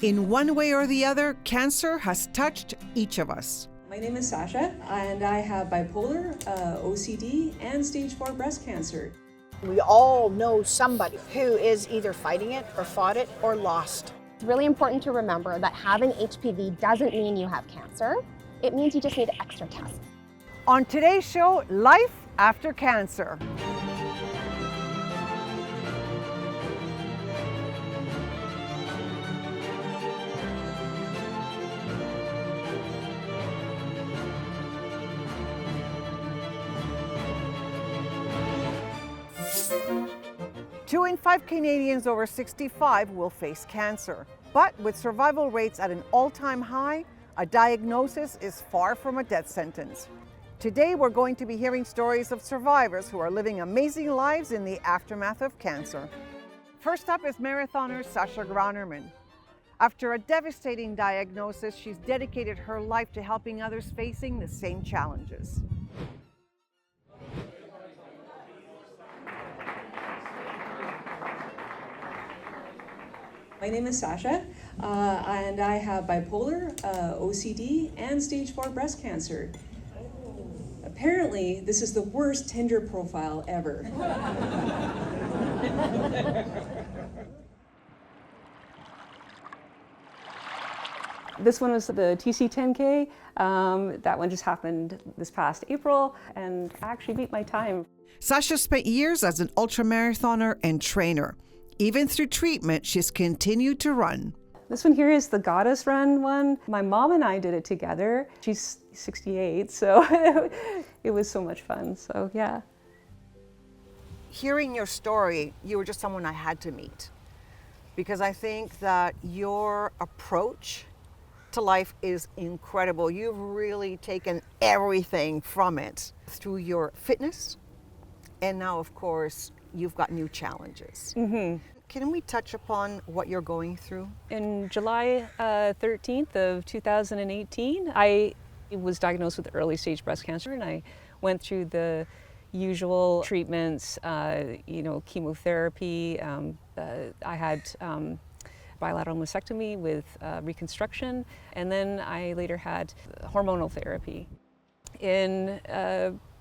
In one way or the other, cancer has touched each of us. My name is Sasha, and I have bipolar, OCD, and stage 4 breast cancer. We all know somebody who is either fighting it or fought it or lost. It's really important to remember that having HPV doesn't mean you have cancer. It means you just need extra tests. On today's show, Life After Cancer. Two in 5 Canadians over 65 will face cancer. But with survival rates at an all-time high, a diagnosis is far from a death sentence. Today, we're going to be hearing stories of survivors who are living amazing lives in the aftermath of cancer. First up is marathoner Sasha Graunerman. After a devastating diagnosis, she's dedicated her life to helping others facing the same challenges. My name is Sasha, and I have bipolar, OCD, and stage 4 breast cancer. Apparently, this is the worst Tinder profile ever. This one was the TC10K. That one just happened this past April, and I actually beat my time. Sasha spent years as an ultramarathoner and trainer. Even through treatment, she's continued to run. This one here is the Goddess Run one. My mom and I did it together. She's 68, so it was so much fun, so yeah. Hearing your story, you were just someone I had to meet, because I think that your approach to life is incredible. You've really taken everything from it through your fitness, and now, of course, you've got new challenges. Mm-hmm. Can we touch upon what you're going through? In July 13th of 2018, I was diagnosed with early stage breast cancer, and I went through the usual treatments, chemotherapy. I had bilateral mastectomy with reconstruction, and then I later had hormonal therapy. In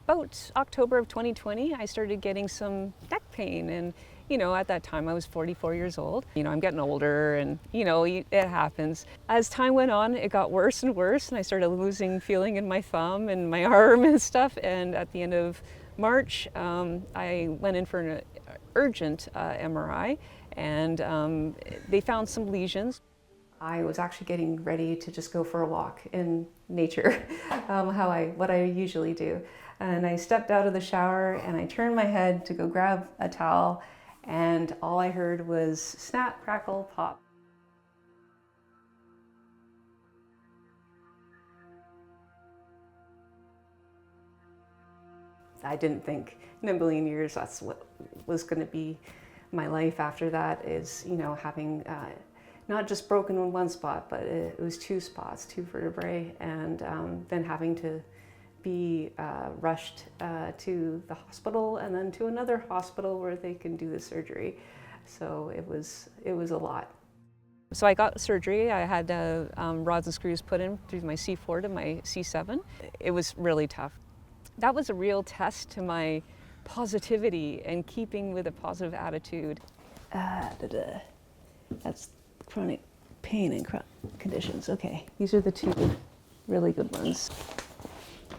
about October of 2020, I started getting some neck pain, and at that time I was 44 years old. I'm getting older, and it happens. As time went on, it got worse and worse, and I started losing feeling in my thumb and my arm and stuff. And at the end of March, I went in for an urgent MRI, and they found some lesions. I was actually getting ready to just go for a walk in nature, what I usually do. And I stepped out of the shower and I turned my head to go grab a towel, and all I heard was snap, crackle, pop. I didn't think in a million years that's what was going to be my life after that, is, having not just broken in one spot, but it was 2 spots, 2 vertebrae, and then having to be rushed to the hospital and then to another hospital where they can do the surgery. So it was a lot. So I got surgery. I had rods and screws put in through my C4 to my C7. It was really tough. That was a real test to my positivity and keeping with a positive attitude. That's chronic pain and conditions. Okay, these are the 2 really good ones.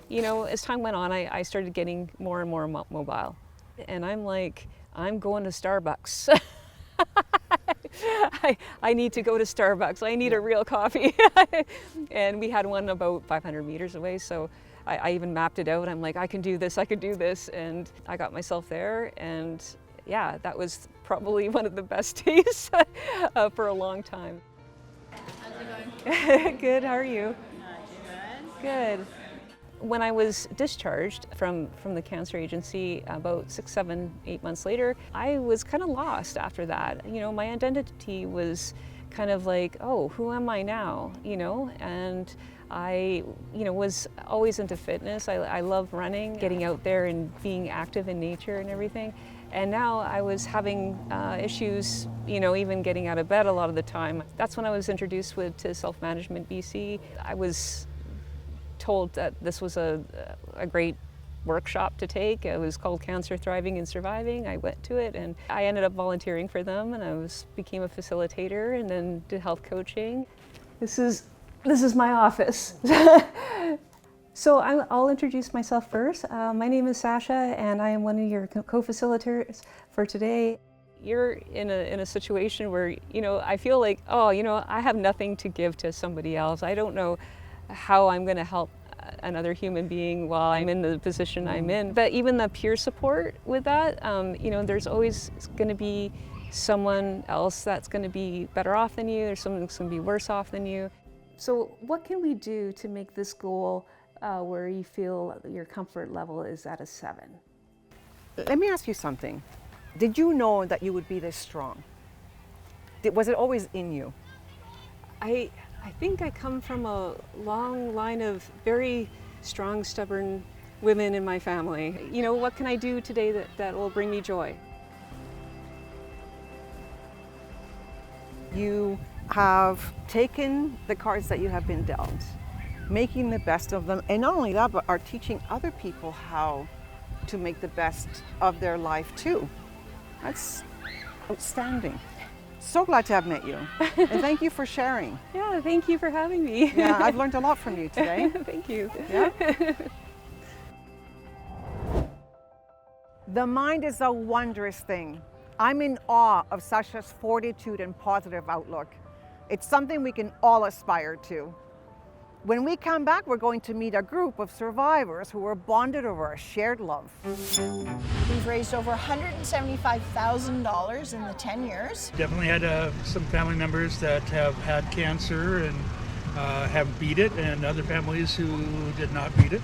As time went on, I started getting more and more mobile. And I'm like, I'm going to Starbucks. I need to go to Starbucks. I need a real coffee. And we had one about 500 meters away, so I even mapped it out. I'm like, I can do this, and I got myself there, and yeah, that was probably one of the best days for a long time. How's it going? Good, how are you? Not too Good. When I was discharged from the cancer agency about 6, 7, 8 months later, I was kind of lost after that. My identity was kind of like, oh, who am I now? And I, was always into fitness. I love running, getting out there and being active in nature and everything. And now I was having issues, even getting out of bed a lot of the time. That's when I was introduced to Self-Management BC. I was told that this was a great workshop to take. It was called Cancer Thriving and Surviving. I went to it and I ended up volunteering for them, and I became a facilitator and then did health coaching. This is my office. So I'll introduce myself first. My name is Sasha, and I am one of your co-facilitators for today. You're in a situation where, I feel like, I have nothing to give to somebody else. I don't know how I'm going to help another human being while I'm in the position I'm in. But even the peer support with that, there's always going to be someone else that's going to be better off than you. There's someone that's going to be worse off than you. So what can we do to make this goal where you feel your comfort level is at a 7? Let me ask you something. Did you know that you would be this strong? Was it always in you? I think I come from a long line of very strong, stubborn women in my family. What can I do today that will bring me joy? You have taken the cards that you have been dealt, making the best of them, and not only that, but are teaching other people how to make the best of their life too. That's outstanding. So glad to have met you, and thank you for sharing. Yeah, thank you for having me. Yeah, I've learned a lot from you today. Thank you. Yeah. The mind is a wondrous thing. I'm in awe of Sasha's fortitude and positive outlook. It's something we can all aspire to. When we come back, we're going to meet a group of survivors who were bonded over a shared love. We've raised over $175,000 in the 10 years. Definitely had some family members that have had cancer and have beat it, and other families who did not beat it.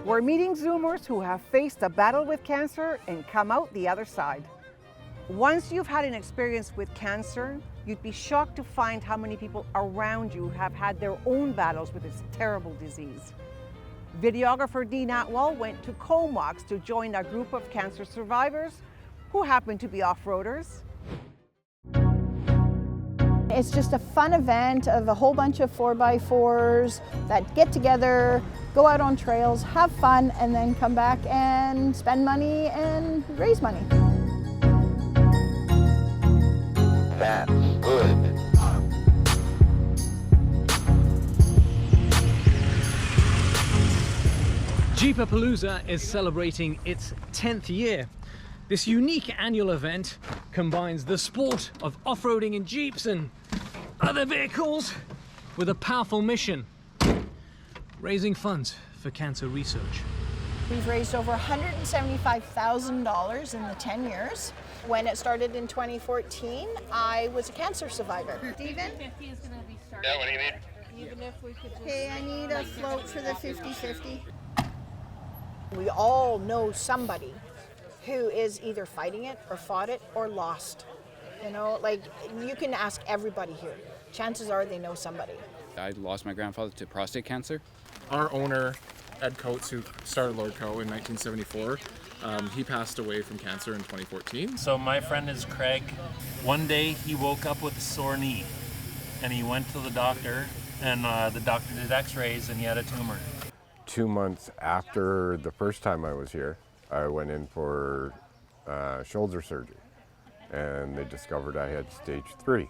We're meeting Zoomers who have faced a battle with cancer and come out the other side. Once you've had an experience with cancer, you'd be shocked to find how many people around you have had their own battles with this terrible disease. Videographer Dean Atwell went to Comox to join a group of cancer survivors who happen to be off-roaders. It's just a fun event of a whole bunch of 4x4s that get together, go out on trails, have fun, and then come back and spend money and raise money. That's good. Jeepapalooza is celebrating its 10th year. This unique annual event combines the sport of off-roading in Jeeps and other vehicles with a powerful mission: raising funds for cancer research. We've raised over $175,000 in the 10 years. When it started in 2014, I was a cancer survivor. Steven? 50 is going to be started. Yeah, what do you need? Even if we could just... Hey, I need a float for the 50-50. We all know somebody who is either fighting it or fought it or lost. You can ask everybody here. Chances are they know somebody. I lost my grandfather to prostate cancer. Our owner, Ed Coates, who started Lordco in 1974, he passed away from cancer in 2014. So my friend is Craig. One day he woke up with a sore knee, and he went to the doctor, and the doctor did x-rays, and he had a tumor. 2 months after the first time I was here, I went in for shoulder surgery, and they discovered I had stage 3.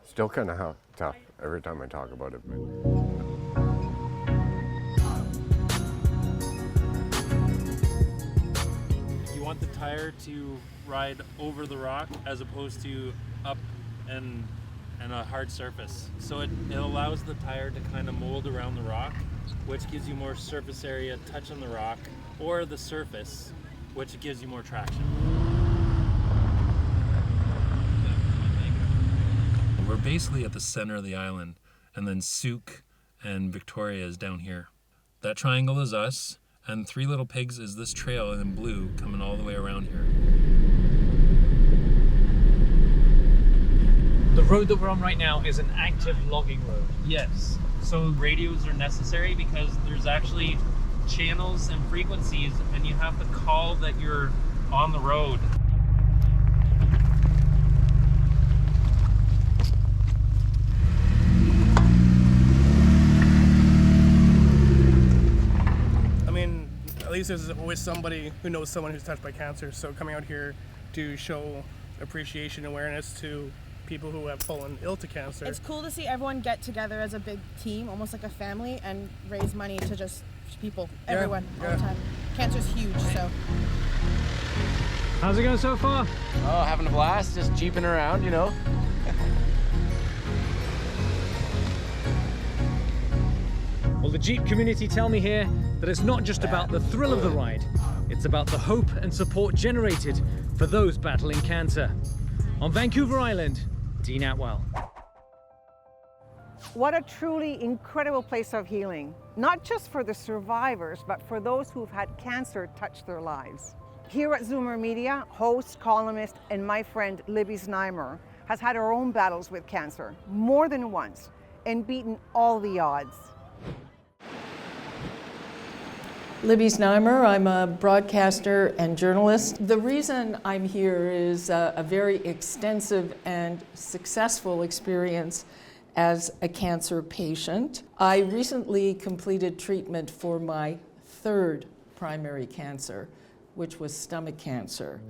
Still kind of tough every time I talk about it. You want the tire to ride over the rock as opposed to up and a hard surface. So it allows the tire to kind of mold around the rock, which gives you more surface area touch on the rock, or the surface, which gives you more traction. We're basically at the center of the island, and then Souk and Victoria is down here. That triangle is us, and Three Little Pigs is this trail in blue coming all the way around here. The road that we're on right now is an active logging road. Yes. So radios are necessary because there's actually channels and frequencies, and you have to call that you're on the road. I mean, at least there's always somebody who knows someone who's touched by cancer. So coming out here to show appreciation and awareness to people who have fallen ill to cancer. It's cool to see everyone get together as a big team, almost like a family, and raise money to just people, everyone, all the time. Cancer's huge, so. How's it going so far? Oh, having a blast, just jeeping around, you know. Well, the Jeep community tell me here that it's not just about the thrill of the ride, it's about the hope and support generated for those battling cancer. On Vancouver Island, Dean Atwell. What a truly incredible place of healing, not just for the survivors, but for those who've had cancer touch their lives. Here at Zoomer Media, host, columnist, and my friend Libby Znaimer has had her own battles with cancer more than once and beaten all the odds. Libby Znaimer, I'm a broadcaster and journalist. The reason I'm here is a very extensive and successful experience as a cancer patient. I recently completed treatment for my third primary cancer, which was stomach cancer.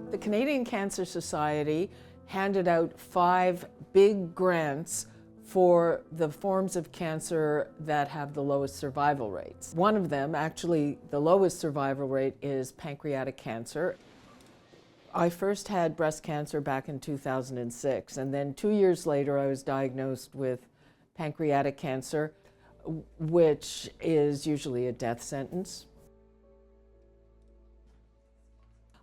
The Canadian Cancer Society handed out 5 big grants for the forms of cancer that have the lowest survival rates. One of them, actually the lowest survival rate, is pancreatic cancer. I first had breast cancer back in 2006, and then 2 years later I was diagnosed with pancreatic cancer, which is usually a death sentence.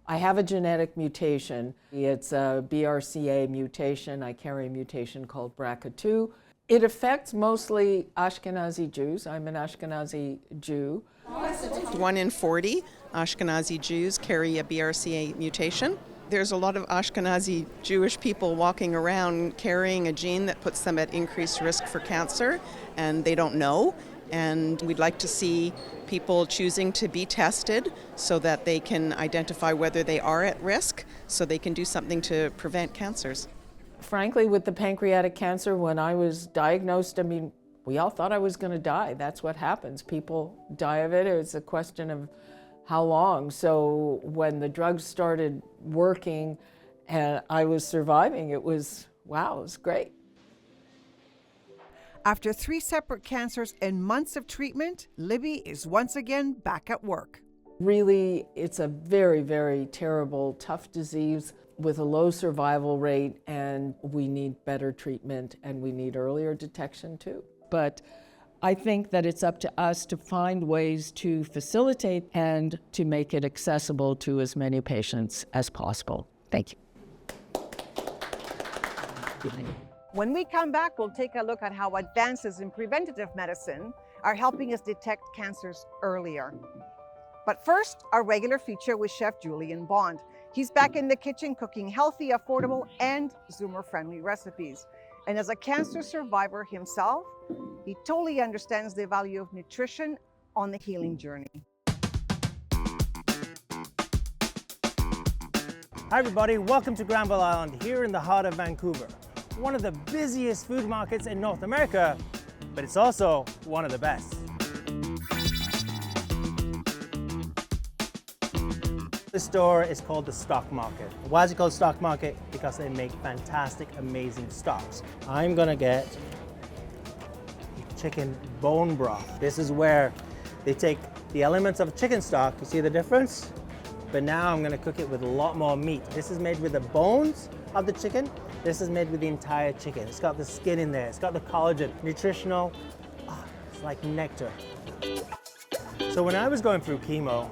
I have a genetic mutation. It's a BRCA mutation. I carry a mutation called BRCA2. It affects mostly Ashkenazi Jews. I'm an Ashkenazi Jew. 1 in 40 Ashkenazi Jews carry a BRCA mutation. There's a lot of Ashkenazi Jewish people walking around carrying a gene that puts them at increased risk for cancer, and they don't know. And we'd like to see people choosing to be tested so that they can identify whether they are at risk, so they can do something to prevent cancers. Frankly, with the pancreatic cancer, when I was diagnosed, I mean, we all thought I was going to die. That's what happens. People die of it. It's a question of how long. So when the drugs started working and I was surviving, it was, wow, it was great. After 3 separate cancers and months of treatment, Libby is once again back at work. Really, it's a very, very terrible, tough disease with a low survival rate, and we need better treatment and we need earlier detection too. But I think that it's up to us to find ways to facilitate and to make it accessible to as many patients as possible. Thank you. When we come back, we'll take a look at how advances in preventative medicine are helping us detect cancers earlier. But first, our regular feature with Chef Julian Bond. He's back in the kitchen cooking healthy, affordable, and Zoomer-friendly recipes. And as a cancer survivor himself, he totally understands the value of nutrition on the healing journey. Hi everybody, welcome to Granville Island here in the heart of Vancouver. One of the busiest food markets in North America, but it's also one of the best. This store is called the Stock Market. Why is it called Stock Market? Because they make fantastic, amazing stocks. I'm gonna get chicken bone broth. This is where they take the elements of chicken stock, you see the difference? But now I'm gonna cook it with a lot more meat. This is made with the bones of the chicken. This is made with the entire chicken. It's got the skin in there. It's got the collagen. Nutritional, it's like nectar. So when I was going through chemo,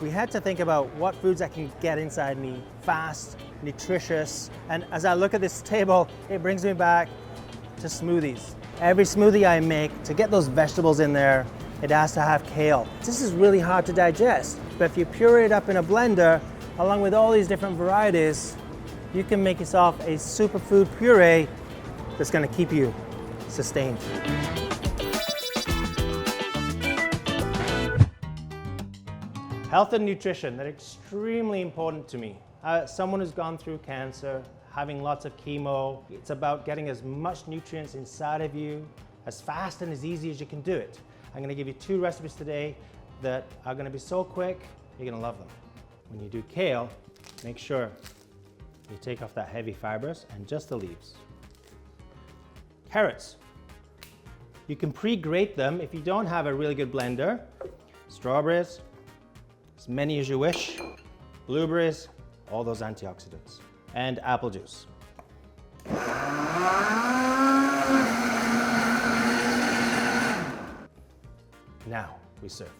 we had to think about what foods I can get inside me fast, nutritious. And as I look at this table, it brings me back to smoothies. Every smoothie I make, to get those vegetables in there, it has to have kale. This is really hard to digest, but if you puree it up in a blender, along with all these different varieties, you can make yourself a superfood puree that's going to keep you sustained. Health and nutrition, they're extremely important to me. Someone who's gone through cancer, having lots of chemo, it's about getting as much nutrients inside of you as fast and as easy as you can do it. I'm going to give you 2 recipes today that are going to be so quick, you're going to love them. When you do kale, make sure you take off that heavy fibers and just the leaves. Carrots, you can pre-grate them if you don't have a really good blender. Strawberries, as many as you wish. Blueberries, all those antioxidants. And apple juice. Now we serve.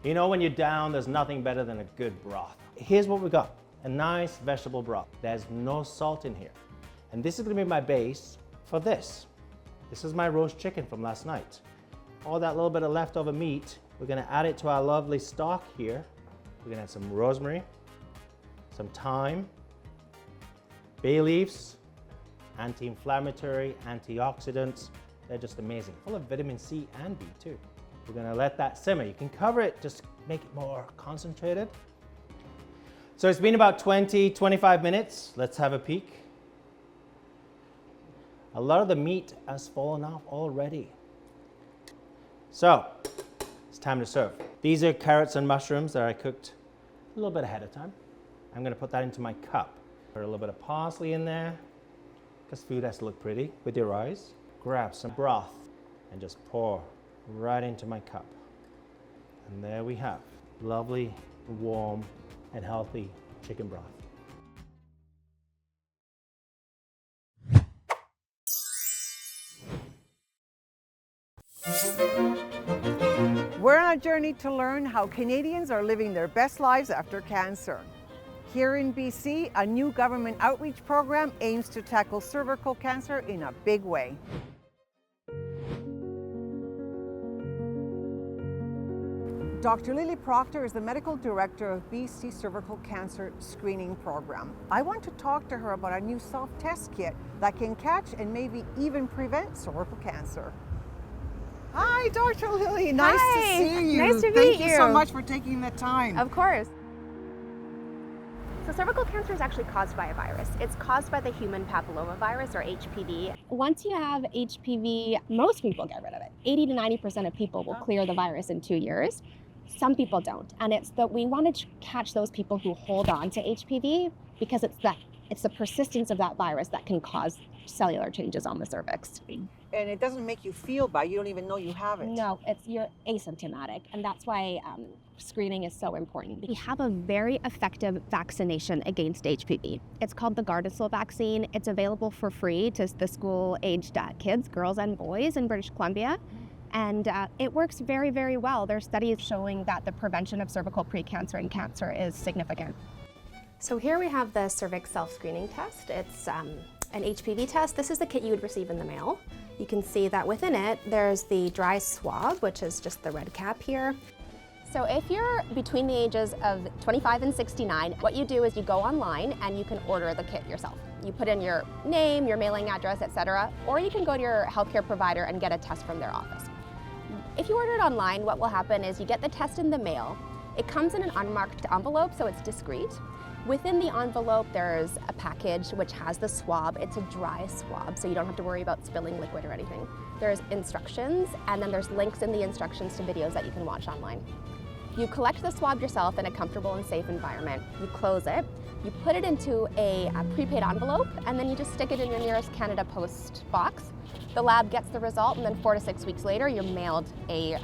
You know, when you're down, there's nothing better than a good broth. Here's what we got, a nice vegetable broth. There's no salt in here. And this is gonna be my base for this. This is my roast chicken from last night. All that little bit of leftover meat, we're gonna add it to our lovely stock here. We're gonna add some rosemary, some thyme, bay leaves, anti-inflammatory, antioxidants. They're just amazing, full of vitamin C and B too. We're gonna let that simmer. You can cover it, just make it more concentrated. So it's been about 20-25 minutes. Let's have a peek. A lot of the meat has fallen off already. So it's time to serve. These are carrots and mushrooms that I cooked a little bit ahead of time. I'm gonna put that into my cup. Put a little bit of parsley in there, because food has to look pretty with your eyes. Grab some broth and just pour right into my cup. And there we have lovely, warm, and healthy chicken broth. We're on a journey to learn how Canadians are living their best lives after cancer. Here in BC, a new government outreach program aims to tackle cervical cancer in a big way. Dr. Lily Proctor is the medical director of BC Cervical Cancer Screening Program. I want to talk to her about a new self-test kit that can catch and maybe even prevent cervical cancer. Hi, Dr. Lily. Nice to see you. Nice to meet Thank you you. so much for taking the time. Of course. So cervical cancer is actually caused by a virus. It's caused by the human papillomavirus, or HPV. Once you have HPV, most people get rid of it. 80 to 90% of people will clear the virus in 2 years. Some people don't. And it's that we want to catch those people who hold on to HPV, because it's the persistence of that virus that can cause cellular changes on the cervix. And it doesn't make you feel bad. You don't even know you have it. No, you're asymptomatic, and that's why screening is so important. We have a very effective vaccination against HPV. It's called the Gardasil vaccine. It's available for free to the school-aged kids, girls and boys in British Columbia. And it works very, very well. There are studies showing that the prevention of cervical precancer and cancer is significant. So here we have the cervix self-screening test. It's an HPV test. This is the kit you would receive in the mail. You can see that within it, there's the dry swab, which is just the red cap here. So if you're between the ages of 25 and 69, what you do is you go online and you can order the kit yourself. You put in your name, your mailing address, etc., or you can go to your healthcare provider and get a test from their office. If you order it online, what will happen is you get the test in the mail. It comes in an unmarked envelope, so it's discreet. Within the envelope, there's a package which has the swab. It's a dry swab, so you don't have to worry about spilling liquid or anything. There's instructions, and then there's links in the instructions to videos that you can watch online. You collect the swab yourself in a comfortable and safe environment. You close it, you put it into a prepaid envelope, and then you just stick it in your nearest Canada Post box. The lab gets the result, and then 4 to 6 weeks later, you're mailed a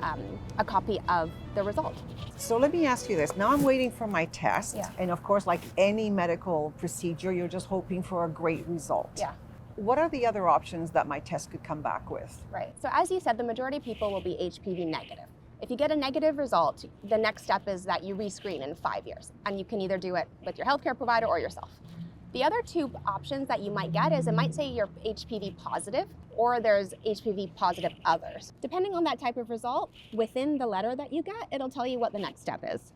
copy of the result. So let me ask you this. Now I'm waiting for my test. Yeah. And of course, like any medical procedure, you're just hoping for a great result. Yeah. What are the other options that my test could come back with? Right. So as you said, the majority of people will be HPV negative. If you get a negative result, the next step is that you rescreen in 5 years, and you can either do it with your healthcare provider or yourself. The other two options that you might get is it might say you're HPV positive, or there's HPV positive others. Depending on that type of result, within the letter that you get, it'll tell you what the next step is.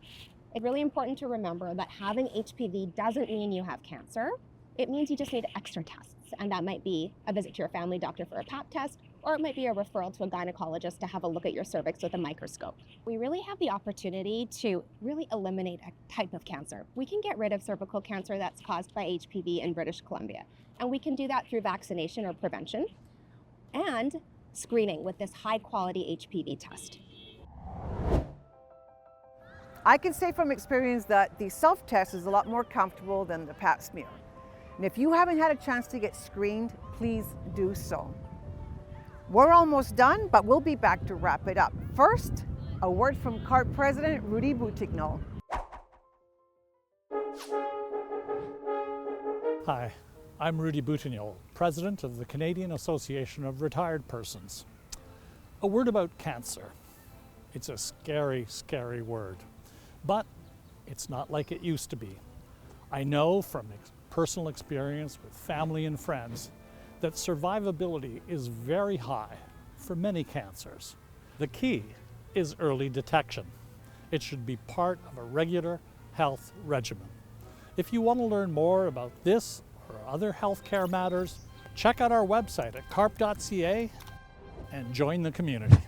It's really important to remember that having HPV doesn't mean you have cancer. It means you just need extra tests, and that might be a visit to your family doctor for a pap test, or it might be a referral to a gynecologist to have a look at your cervix with a microscope. We really have the opportunity to really eliminate a type of cancer. We can get rid of cervical cancer that's caused by HPV in British Columbia, and we can do that through vaccination or prevention and screening with this high-quality HPV test. I can say from experience that the self-test is a lot more comfortable than the pap smear. And if you haven't had a chance to get screened, please do so. We're almost done, but we'll be back to wrap it up. First, a word from Carpe President Rudy Boutignon. Hi, I'm Rudy Boutignon, President of the Canadian Association of Retired Persons. A word about cancer. It's a scary, scary word, but it's not like it used to be. I know from personal experience with family and friends that survivability is very high for many cancers. The key is early detection. It should be part of a regular health regimen. If you want to learn more about this or other healthcare matters, check out our website at carpe.ca and join the community.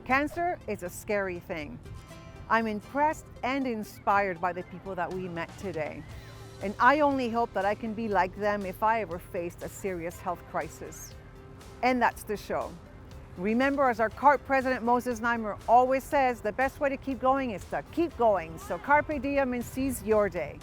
Cancer is a scary thing. I'm impressed and inspired by the people that we met today. And I only hope that I can be like them if I ever faced a serious health crisis. And that's the show. Remember, as our Carpe President Moses Neimer always says, the best way to keep going is to keep going. So carpe diem and seize your day.